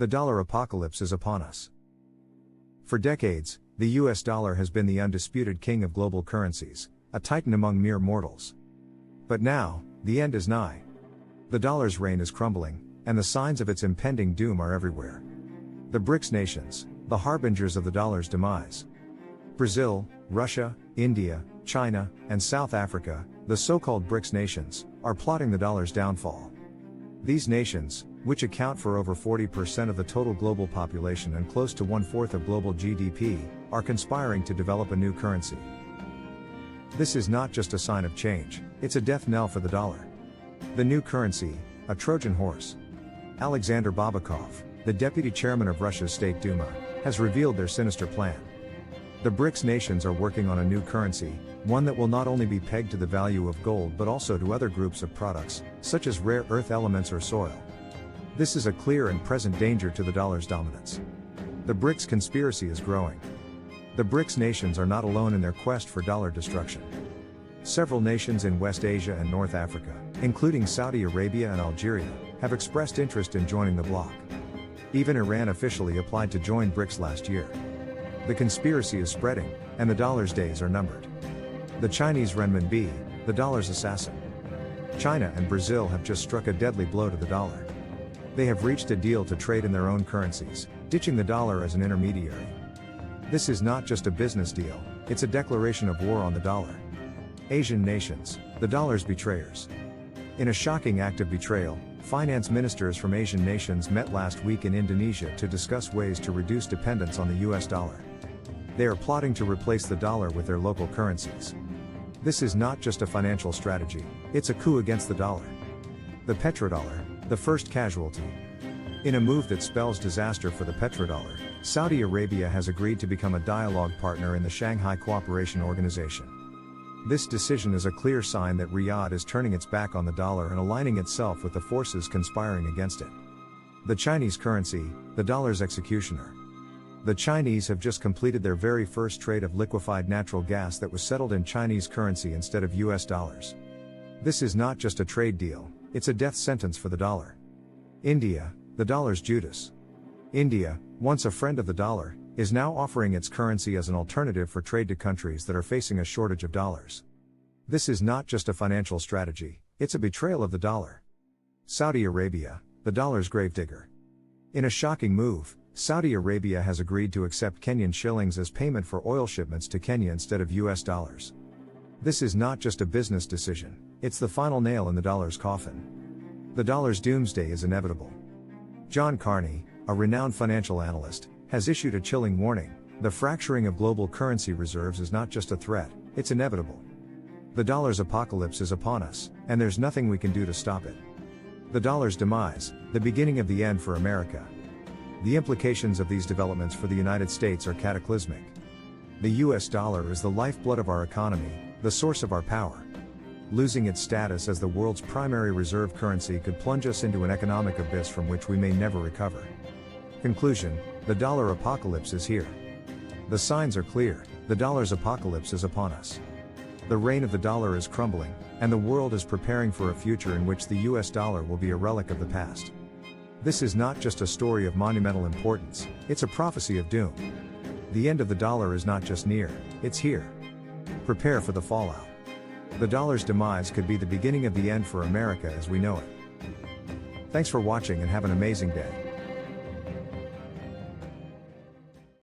The dollar apocalypse is upon us. For decades, the US dollar has been the undisputed king of global currencies, a titan among mere mortals. But now, the end is nigh. The dollar's reign is crumbling, and the signs of its impending doom are everywhere. The BRICS nations, the harbingers of the dollar's demise. Brazil, Russia, India, China, and South Africa, the so-called BRICS nations, are plotting the dollar's downfall. These nations, which account for over 40% of the total global population and close to 1/4 of global GDP, are conspiring to develop a new currency. This is not just a sign of change, it's a death knell for the dollar. The new currency, a Trojan horse. Alexander Babakov, the deputy chairman of Russia's State Duma, has revealed their sinister plan. The BRICS nations are working on a new currency, one that will not only be pegged to the value of gold but also to other groups of products, such as rare earth elements or soil. This is a clear and present danger to the dollar's dominance. The BRICS conspiracy is growing. The BRICS nations are not alone in their quest for dollar destruction. Several nations in West Asia and North Africa, including Saudi Arabia and Algeria, have expressed interest in joining the bloc. Even Iran officially applied to join BRICS last year. The conspiracy is spreading, and the dollar's days are numbered. The Chinese Renminbi, the dollar's assassin. China and Brazil have just struck a deadly blow to the dollar. They have reached a deal to trade in their own currencies, ditching the dollar as an intermediary. This is not just a business deal, it's a declaration of war on the dollar. Asian nations, the dollar's betrayers. In a shocking act of betrayal, finance ministers from Asian nations met last week in Indonesia to discuss ways to reduce dependence on the US dollar. They are plotting to replace the dollar with their local currencies. This is not just a financial strategy, it's a coup against the dollar. The petrodollar, the first casualty. In a move that spells disaster for the petrodollar, Saudi Arabia has agreed to become a dialogue partner in the Shanghai Cooperation Organization. This decision is a clear sign that Riyadh is turning its back on the dollar and aligning itself with the forces conspiring against it. The Chinese currency, the dollar's executioner. The Chinese have just completed their very first trade of liquefied natural gas that was settled in Chinese currency instead of US dollars. This is not just a trade deal, it's a death sentence for the dollar. India, the dollar's Judas. India, once a friend of the dollar, is now offering its currency as an alternative for trade to countries that are facing a shortage of dollars. This is not just a financial strategy, it's a betrayal of the dollar. Saudi Arabia, the dollar's gravedigger. In a shocking move, Saudi Arabia has agreed to accept Kenyan shillings as payment for oil shipments to Kenya instead of US dollars. This is not just a business decision, it's the final nail in the dollar's coffin. The dollar's doomsday is inevitable. John Carney, a renowned financial analyst, has issued a chilling warning: the fracturing of global currency reserves is not just a threat, it's inevitable. The dollar's apocalypse is upon us, and there's nothing we can do to stop it. The dollar's demise, the beginning of the end for America. The implications of these developments for the United States are cataclysmic. The US dollar is the lifeblood of our economy, the source of our power. Losing its status as the world's primary reserve currency could plunge us into an economic abyss from which we may never recover. Conclusion: the dollar apocalypse is here. The signs are clear, the dollar's apocalypse is upon us. The reign of the dollar is crumbling, and the world is preparing for a future in which the US dollar will be a relic of the past. This is not just a story of monumental importance, it's a prophecy of doom. The end of the dollar is not just near, it's here. Prepare for the fallout. The dollar's demise could be the beginning of the end for America as we know it. Thanks for watching and have an amazing day.